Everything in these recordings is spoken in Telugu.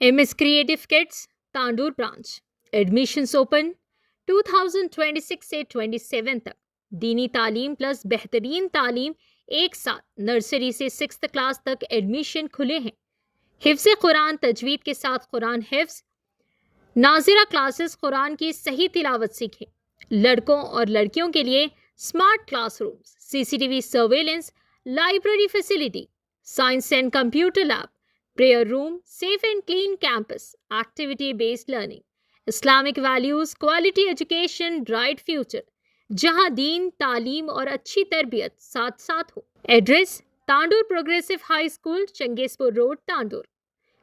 MS Creative Kids, Tandur branch admissions open 2026 से 27 तक। दीनी तालीम प्लस बेहतरीन तालीम एक साथ। नर्सरी से 6th क्लास तक एडमिशन खुले हैं। हिफ्ज़ कुरान तजवीद के साथ कुरान हिफ्ज़, नाजिरा क्लासेस कुरान की सही तिलावत सीखें। लड़कों और लड़कियों के लिए smart classrooms, CCTV surveillance, library facility, science and computer lab, prayer room, safe and clean campus, activity based learning, Islamic values, quality education, bright future, जहां दीन, तालीम और अच्छी तरबियत साथ साथ हो। Address Tandur progressive high school, Changezpur road, Tandur.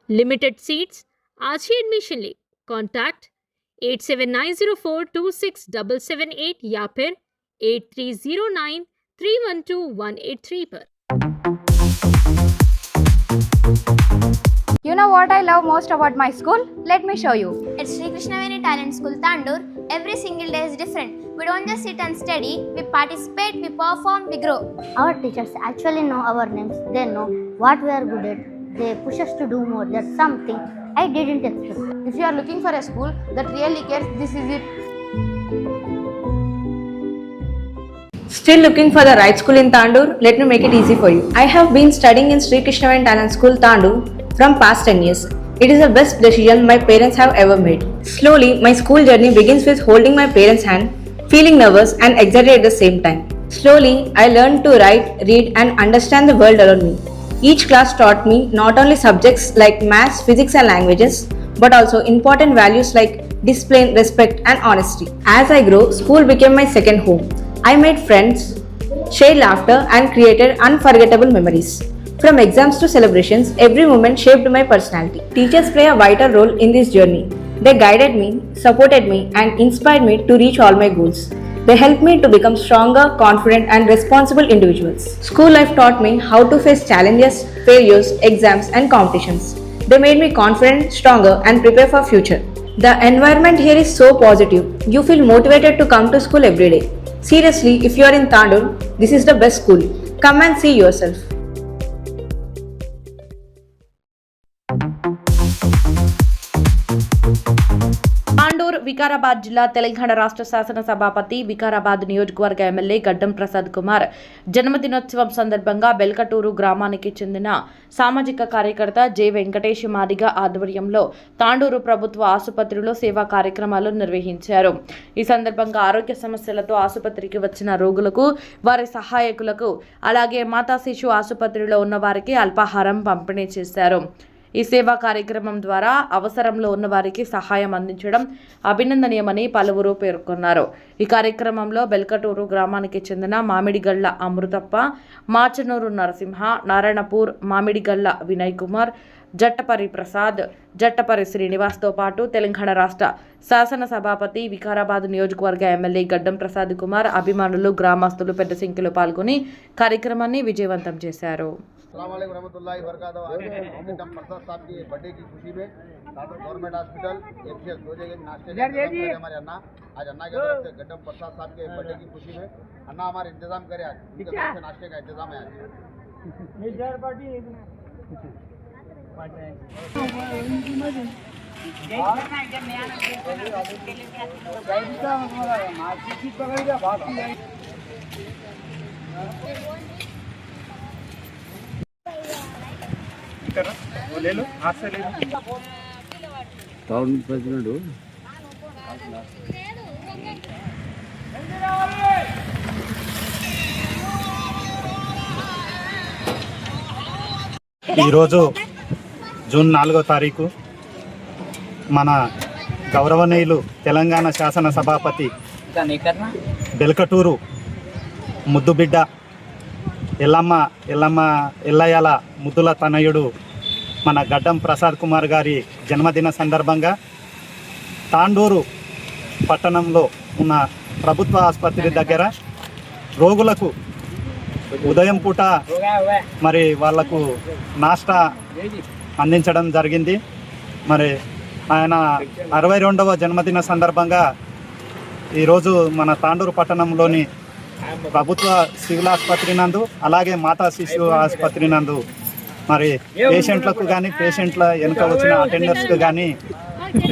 Limited seats. आज ही एडमिशन ले। कॉन्टैक्ट 8790426778 या फिर 8309312183 पर। You know what I love most about my school? Let me show you. At Sri Krishnaveni Talent School, Tandur, every single day is different. We don't just sit and study, we participate, we perform, we grow. Our teachers actually know our names. They know what we are good at. They push us to do more. That's something I didn't expect. If you are looking for a school that really cares, this is it. Still looking for the right school in Tandur? Let me make it easy for you. I have been studying in Sri Krishnaveni Talent School, Tandur from past 10 years. It is the best decision my parents have ever made. Slowly, my school journey begins with holding my parents' hand, feeling nervous and excited at the same time. Slowly, I learned to write, read and understand the world around me. Each class taught me not only subjects like maths, physics and languages, but also important values like discipline, respect and honesty. As I grew, school became my second home. I made friends, shared laughter and created unforgettable memories. From exams to celebrations, every moment shaped my personality. Teachers play a vital role in this journey. They guided me, supported me and inspired me to reach all my goals. They helped me to become stronger, confident and responsible individuals. School life taught me how to face challenges, failures, exams and competitions. They made me confident, stronger and prepare for future. The environment here is so positive. You feel motivated to come to school every day. Seriously, if you are in Tandur, this is the best school. Come and see yourself. Tandur Vikarabad జిల్లా తెలంగాణ రాష్ట్ర శాసన సభాపతి, వికారాబాద్ నియోజకవర్గ ఎమ్మెల్యే గడ్డం ప్రసాద్ కుమార్ జన్మదినోత్సవం సందర్భంగా బెల్కటూరు గ్రామానికి చెందిన సామాజిక కార్యకర్త జె వెంకటేష్ మాదిగ ఆధ్వర్యంలో తాండూరు ప్రభుత్వ ఆసుపత్రిలో సేవా కార్యక్రమాలు నిర్వహించారు. ఈ సందర్భంగా ఆరోగ్య సమస్యలతో ఆసుపత్రికి వచ్చిన రోగులకు, వారి సహాయకులకు, అలాగే మాతా శిశు ఆసుపత్రిలో ఉన్న వారికి అల్పాహారం పంపిణీ చేశారు. ఈ సేవా కార్యక్రమం ద్వారా అవసరంలో ఉన్న వారికి సహాయం అందించడం అభినందనీయమని పలువురు పేర్కొన్నారు. ఈ కార్యక్రమంలో బెల్కటూరు గ్రామానికి చెందిన మామిడిగళ్ల అమృతప్ప, మాచనూరు నరసింహ, నారాయణపూర్ మామిడిగళ్ల వినయ్ కుమార్, జట్టపరి ప్రసాద్, జట్టపరి శ్రీనివాస్తో పాటు తెలంగాణ రాష్ట్ర శాసన సభాపతి, వికారాబాద్ నియోజకవర్గ ఎమ్మెల్యే గడ్డం ప్రసాద్ కుమార్, అభిమానులు, గ్రామస్తులు పెద్ద సంఖ్యలో పాల్గొని కార్యక్రమాన్ని విజయవంతం చేశారు. अस्सलामुअलैकुम रहमतुल्लाहि वबरकातुहू। आज गड्डम प्रसाद साहब की बर्थडे की खुशी में तांडूर गवर्नमेंट हॉस्पिटल एफसीएल 2 जगह नाश्ते का हमारे अन्ना आज अन्ना की तरफ से गड्डम प्रसाद साहब के बर्थडे की खुशी में अन्ना हमारे इंतजाम करे। आज उनके तरफ से नाश्ते का इंतजाम है। ले लो हाथ से ले लो। टाउन प्रेसिडेंट ఈరోజు జూన్ 4వ తారీఖు మన గౌరవనీయులు తెలంగాణ శాసన సభాపతి బెల్కటూరు ముద్దుబిడ్డ ఎల్లయ్యల ముద్దుల తనయుడు మన గడ్డం ప్రసాద్ కుమార్ గారి జన్మదిన సందర్భంగా తాండూరు పట్టణంలో ఉన్న ప్రభుత్వ ఆసుపత్రి దగ్గర రోగులకు ఉదయం పూట మరి వాళ్లకు నాష్టా అందించడం జరిగింది. మరి ఆయన 62వ జన్మదిన సందర్భంగా ఈరోజు మన తాండూరు పట్టణంలోని ప్రభుత్వ సివిల్ ఆసుపత్రి నందు, అలాగే మాతా శిశు ఆసుపత్రి నందు మరి పేషెంట్లకు కానీ పేషెంట్ల వెనుక వచ్చిన అటెండర్స్కి కానీ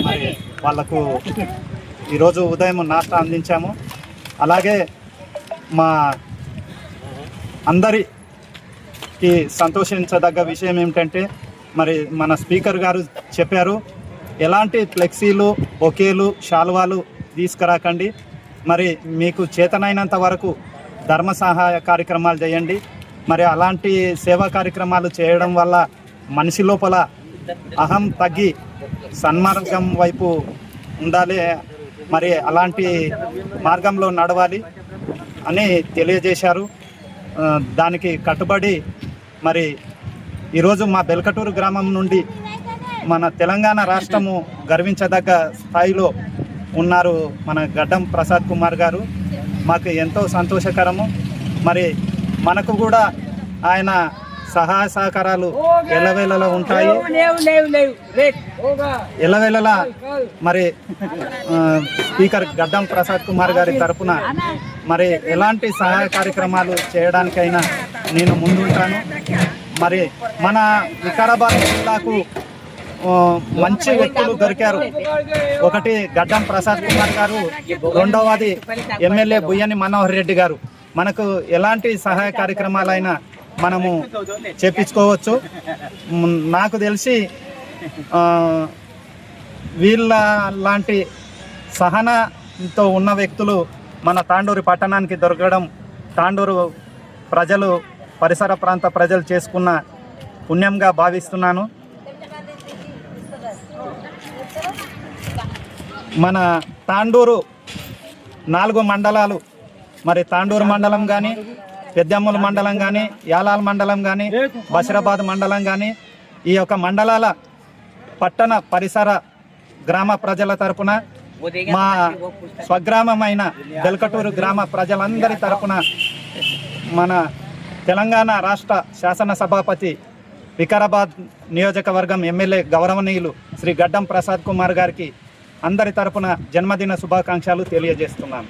మరి వాళ్ళకు ఈరోజు ఉదయం నాస్టా అందించాము. అలాగే మా అందరికీ సంతోషించదగ్గ విషయం ఏమిటంటే మరి మన స్పీకర్ గారు చెప్పారు, ఎలాంటి ఫ్లెక్సీలు, బొకేలు, శాలువాలు తీసుకురాకండి, మరి మీకు చేతనైనంత వరకు ధర్మ సహాయ కార్యక్రమాలు చేయండి. మరి అలాంటి సేవా కార్యక్రమాలు చేయడం వల్ల మనిషి లోపల అహం తగ్గి సన్మార్గం వైపు ఉండాలి, మరి అలాంటి మార్గంలో నడవాలి అని తెలియజేశారు. దానికి కట్టుబడి మరి ఈరోజు మా బెల్కటూరు గ్రామం నుండి మన తెలంగాణ రాష్ట్రము గర్వించదగ్గ స్థాయిలో ఉన్నారు మన గడ్డం ప్రసాద్ కుమార్ గారు. మాకు ఎంతో సంతోషకరము. మరి మనకు కూడా ఆయన సహాయ సహకారాలు ఎల్లవేళలా ఉంటాయి. ఎల్లవేళలా మరి స్పీకర్ గడ్డం ప్రసాద్ కుమార్ గారి తరపున మరి ఎలాంటి సహాయ కార్యక్రమాలు చేయడానికైనా నేను ముందుంటాను. మరి మన వికారాబాద్ జిల్లాకు మంచి వ్యక్తులు దొరికారు. ఒకటి గడ్డం ప్రసాద్ కుమార్ గారు, రెండవది ఎమ్మెల్యే బుయ్యని మనోహర్ రెడ్డి గారు. మనకు ఎలాంటి సహాయ కార్యక్రమాలైనా మనము చేపించుకోవచ్చు. నాకు తెలిసి వీళ్ళ లాంటి సహనంతో ఉన్న వ్యక్తులు మన తాండూరు పట్టణానికి దొరకడం తాండూరు ప్రజలు, పరిసర ప్రాంత ప్రజలు చేసుకున్న పుణ్యంగా భావిస్తున్నాను. మన తాండూరు 4 మండలాలు, మరి తాండూరు మండలం కానీ, పెద్దమ్మల మండలం కానీ, యాలాల మండలం కానీ, బషీరాబాద్ మండలం కానీ, ఈ యొక్క మండలాల పట్టణ పరిసర గ్రామ ప్రజల తరపున, మా స్వగ్రామమైన బెల్కటూరు గ్రామ ప్రజలందరి తరపున మన తెలంగాణ రాష్ట్ర శాసనసభాపతి, వికారాబాద్ నియోజకవర్గం ఎమ్మెల్యే గౌరవనీయులు శ్రీ గడ్డం ప్రసాద్ కుమార్ గారికి అందరి తరపున జన్మదిన శుభాకాంక్షలు తెలియజేస్తున్నాను.